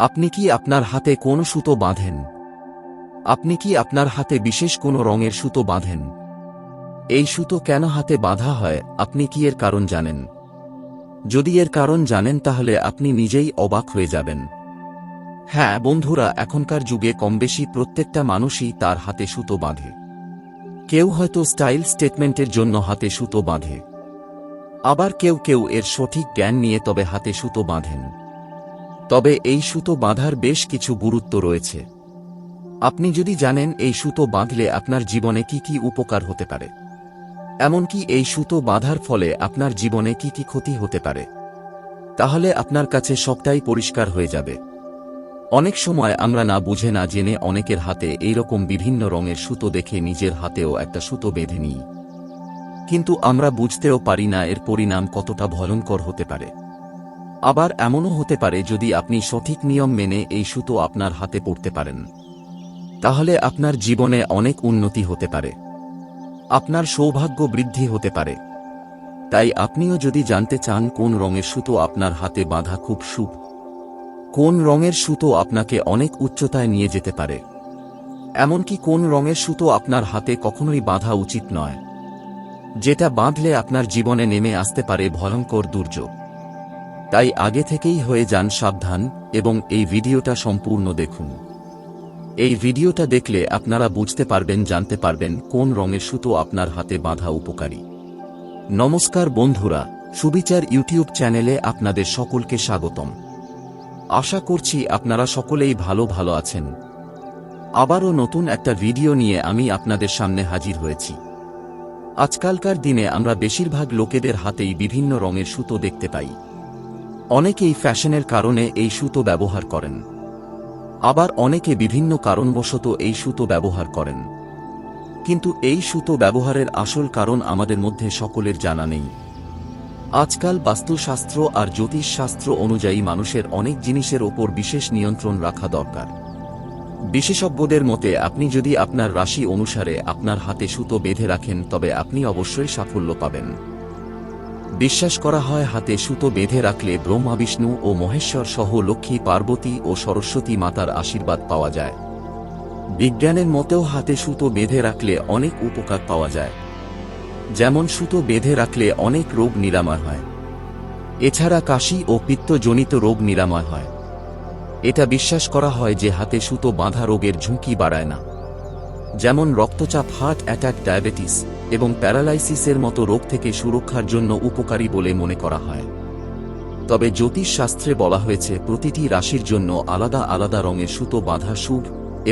আপনি কি আপনার হাতে কোনো সুতো বাঁধেন? আপনি কি আপনার হাতে বিশেষ কোনো রঙের সুতো বাঁধেন? এই সুতো কেন হাতে বাঁধা হয়, আপনি কি এর কারণ জানেন? যদি এর কারণ জানেন তাহলে আপনি নিজেই অবাক হয়ে যাবেন। হ্যাঁ বন্ধুরা, এখনকার যুগে কমবেশি প্রত্যেকটা মানুষই তার হাতে সুতো বাঁধে। কেউ হয়তো স্টাইল স্টেটমেন্টের জন্য হাতে সুতো বাঁধে, আবার কেউ কেউ এর সঠিক জ্ঞান নিয়ে তবে হাতে সুতো বাঁধেন। তবে এই সুতো বাঁধার বেশ কিছু গুরুত্ব রয়েছে। আপনি যদি জানেন এই সুতো বাঁধলে আপনার জীবনে কি কি উপকার হতে পারে, এমনকি এই সুতো বাঁধার ফলে আপনার জীবনে কি কি ক্ষতি হতে পারে, তাহলে আপনার কাছে সবটাই পরিষ্কার হয়ে যাবে। অনেক সময় আমরা না বুঝে না জেনে অনেকের হাতে এইরকম বিভিন্ন রঙের সুতো দেখে নিজের হাতেও একটা সুতো বেঁধে নিই, কিন্তু আমরা বুঝতেও পারি না এর পরিণাম কতটা ভয়ঙ্কর হতে পারে। আবার এমনও হতে পারে যদি আপনি সঠিক নিয়ম মেনে এই সুতো আপনার হাতে পড়তে পারেন, তাহলে আপনার জীবনে অনেক উন্নতি হতে পারে, আপনার সৌভাগ্য বৃদ্ধি হতে পারে। তাই আপনিও যদি জানতে চান কোন রঙের সুতো আপনার হাতে বাঁধা খুব শুভ, কোন রঙের সুতো আপনাকে অনেক উচ্চতায় নিয়ে যেতে পারে, এমনকি কোন রঙের সুতো আপনার হাতে কখনোই বাঁধা উচিত নয়, যেটা বাঁধলে আপনার জীবনে নেমে আসতে পারে ভয়ঙ্কর দুর্যোগ, তাই আগে থেকেই হয়ে যান সাবধান এবং এই ভিডিওটা সম্পূর্ণ দেখুন। এই ভিডিওটা দেখলে আপনারা বুঝতে পারবেন, জানতে পারবেন কোন রঙের সুতো আপনার হাতে বাঁধা উপকারী। নমস্কার বন্ধুরা, সুবিচার ইউটিউব চ্যানেলে আপনাদের সকলকে স্বাগতম। আশা করছি আপনারা সকলেই ভালো আছেন। আবারও নতুন একটা ভিডিও নিয়ে আমি আপনাদের সামনে হাজির হয়েছি। আজকালকার দিনে আমরা বেশিরভাগ লোকেদের হাতেই বিভিন্ন রঙের সুতো দেখতে পাই। অনেকেই ফ্যাশনের কারণে এই সুতো ব্যবহার করেন, আবার অনেকে বিভিন্ন কারণবশত এই সুতো ব্যবহার করেন। কিন্তু এই সুতো ব্যবহারের আসল কারণ আমাদের মধ্যে সকলের জানা নেই। আজকাল বাস্তুশাস্ত্র আর জ্যোতিষশাস্ত্র অনুযায়ী মানুষের অনেক জিনিসের ওপর বিশেষ নিয়ন্ত্রণ রাখা দরকার। বিশেষজ্ঞদের মতে আপনি যদি আপনার রাশি অনুসারে আপনার হাতে সুতো বেঁধে রাখেন তবে আপনি অবশ্যই সাফল্য পাবেন। বিশ্বাস করা হয় হাতে সুতো বেঁধে রাখলে ব্রহ্মা, বিষ্ণু ও মহেশ্বর সহ লক্ষ্মী, পার্বতী ও সরস্বতী মাতার আশীর্বাদ পাওয়া যায়। বিজ্ঞানের মতেও হাতে সুতো বেঁধে রাখলে অনেক উপকার পাওয়া যায়, যেমন সুতো বেঁধে রাখলে অনেক রোগ নিরাময় হয়। এছাড়া কাশি ও পিত্তজনিত রোগ নিরাময় হয়। এটা বিশ্বাস করা হয় যে হাতে সুতো বাঁধা রোগের ঝুঁকি বাড়ায় না, যেমন রক্তচাপ, হার্ট অ্যাটাক, ডায়াবেটিস এবং প্যারালাইসিসের মতো রোগ থেকে সুরক্ষার জন্য উপকারী বলে মনে করা হয়। তবে জ্যোতিষশাস্ত্রে বলা হয়েছে প্রতিটি রাশির জন্য আলাদা আলাদা রঙের সুতো বাঁধা শুভ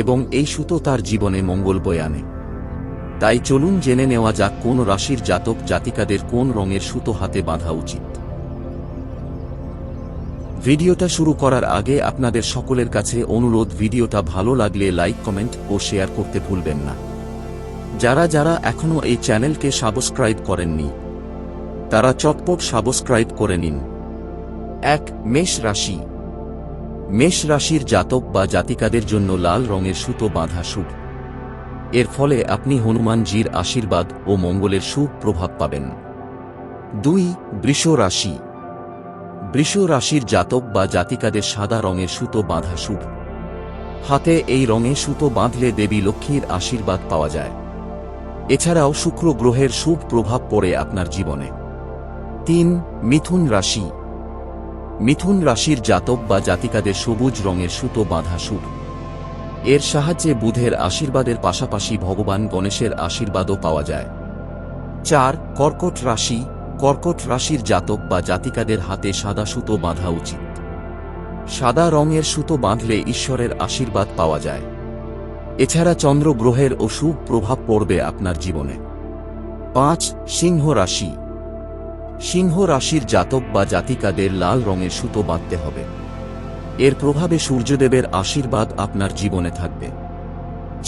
এবং এই সুতো তার জীবনে মঙ্গল বয়ে আনে। তাই চলুন জেনে নেওয়া যাক কোন রাশির জাতক জাতিকাদের কোন রঙের সুতো হাতে বাঁধা উচিত। ভিডিওটা শুরু করার আগে আপনাদের সকলের কাছে অনুরোধ, ভিডিওটা ভালো লাগলে লাইক, কমেন্ট ও শেয়ার করতে ভুলবেন না। যারা যারা এখনো এই চ্যানেলকে সাবস্ক্রাইব করেননি তারা চটপট সাবস্ক্রাইব করে নিন। 1. মেষ রাশি। মেষ রাশির জাতক বা জাতিকাদের জন্য লাল রঙের সুতো বাঁধা শুভ। এর ফলে আপনি হনুমানজির আশীর্বাদ ও মঙ্গলের শুভ প্রভাব পাবেন। 2. বৃষ রাশি। বৃষ রাশির জাতক বা জাতিকাদের সাদা রঙের সুতো বাঁধা শুভ। হাতে এই রঙে সুতো বাঁধলে দেবী লক্ষ্মীর আশীর্বাদ পাওয়া যায়। এছাড়াও শুক্র গ্রহের শুভ প্রভাব পড়ে আপনার জীবনে। 3. মিথুন রাশি। মিথুন রাশির জাতক বা জাতিকাদের সবুজ রঙের সুতো বাঁধা শুভ। এর সাহায্যে বুধের আশীর্বাদের পাশাপাশি ভগবান গণেশের আশীর্বাদও পাওয়া যায়। 4. কর্কট রাশি। কর্কট রাশির জাতক বা জাতিকাদের হাতে সাদা সুতো বাঁধা উচিত। সাদা রঙের সুতো বাঁধলে ঈশ্বরের আশীর্বাদ পাওয়া যায়। এছাড়া চন্দ্র গ্রহের ও শুভ প্রভাব পড়বে আপনার জীবনে। 5. সিংহ রাশি। সিংহ রাশির জাতক বা জাতিকাদের লাল রঙের সুতো বাঁধতে হবে। এর প্রভাবে সূর্যদেবের আশীর্বাদ আপনার জীবনে থাকবে।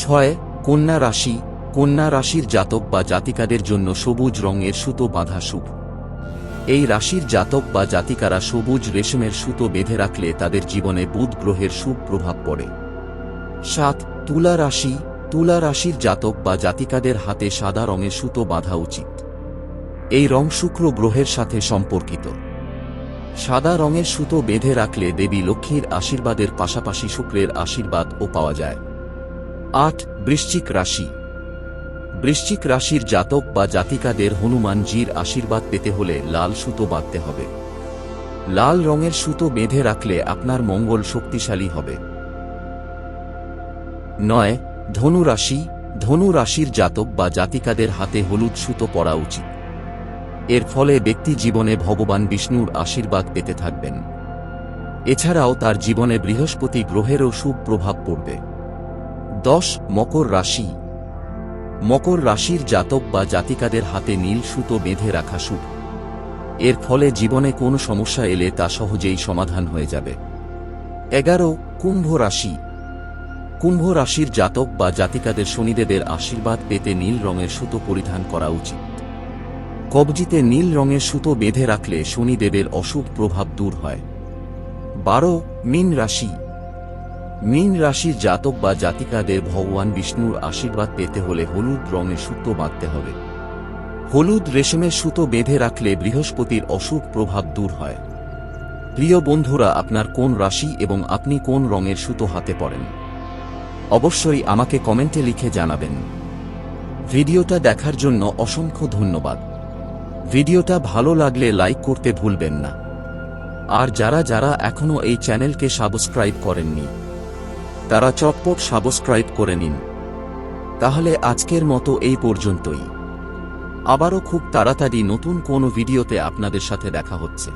6. কন্যা রাশি। কন্যা রাশির জাতক বা জাতিকাদের জন্য সবুজ রঙের সুতো বাঁধা শুভ। এই রাশির জাতক বা জাতিকারা সবুজ রেশমের সুতো বেঁধে রাখলে তাদের জীবনে বুধ গ্রহের শুভ প্রভাব পড়ে। 7. তুলা রাশি। তুলা রাশির জাতক বা জাতিকাদের হাতে সাদা রঙের সুতো বাঁধা উচিত। এই রং শুক্র গ্রহের সাথে সম্পর্কিত। সাদা রঙের সুতো বেঁধে রাখলে দেবী লক্ষ্মীর আশীর্বাদের পাশাপাশি শুক্রের আশীর্বাদও পাওয়া যায়। 8. বৃশ্চিক রাশি। বৃশ্চিক রাশির জাতক বা জাতিকাদের হনুমানজির আশীর্বাদ পেতে হলে লাল সুতো বাঁধতে হবে। লাল রঙের সুতো বেঁধে রাখলে আপনার মঙ্গল শক্তিশালী হবে। 9. ধনু রাশি। ধনু রাশির জাতক বা জাতিকাদের হাতে হলুদ সুতো পরা উচিত। এর ফলে ব্যক্তি জীবনে ভগবান বিষ্ণুর আশীর্বাদ পেতে থাকবেন। এছাড়াও তার জীবনে বৃহস্পতি গ্রহেরও শুভ প্রভাব পড়বে। 10. মকর রাশি। মকর রাশির জাতক বা জাতিকাদের হাতে নীল সুতো বেঁধে রাখা শুভ। এর ফলে জীবনে কোনো সমস্যা এলে তা সহজেই সমাধান হয়ে যাবে। 11. কুম্ভ রাশি। কুম্ভ রাশির জাতক বা জাতিকাদের শনিদেবের আশীর্বাদ পেতে নীল রঙের সুতো পরিধান করা উচিত। কবজিতে নীল রঙের সুতো বেঁধে রাখলে শনিদেবের অশুভ প্রভাব দূর হয়। 12. মীন রাশি। মীন রাশির জাতক বা জাতিকাদের ভগবান বিষ্ণুর আশীর্বাদ পেতে হলে হলুদ রঙের সুতো বাঁধতে হবে। হলুদ রেশমের সুতো বেঁধে রাখলে বৃহস্পতির অশুভ প্রভাব দূর হয়। প্রিয় বন্ধুরা, আপনার কোন রাশি এবং আপনি কোন রঙের সুতো হাতে পরেন অবশ্যই আমাকে কমেন্টে লিখে জানাবেন। ভিডিওটা দেখার জন্য অসংখ্য ধন্যবাদ। ভিডিওটা ভালো লাগলে লাইক করতে ভুলবেন না। আর যারা যারা এখনো এই চ্যানেলকে সাবস্ক্রাইব করেননি তারা চটপট সাবস্ক্রাইব করে নিন। তাহলে আজকের মতো এই পর্যন্তই। আবারও খুব তাড়াতাড়ি নতুন কোনো ভিডিওতে আপনাদের সাথে দেখা হচ্ছে।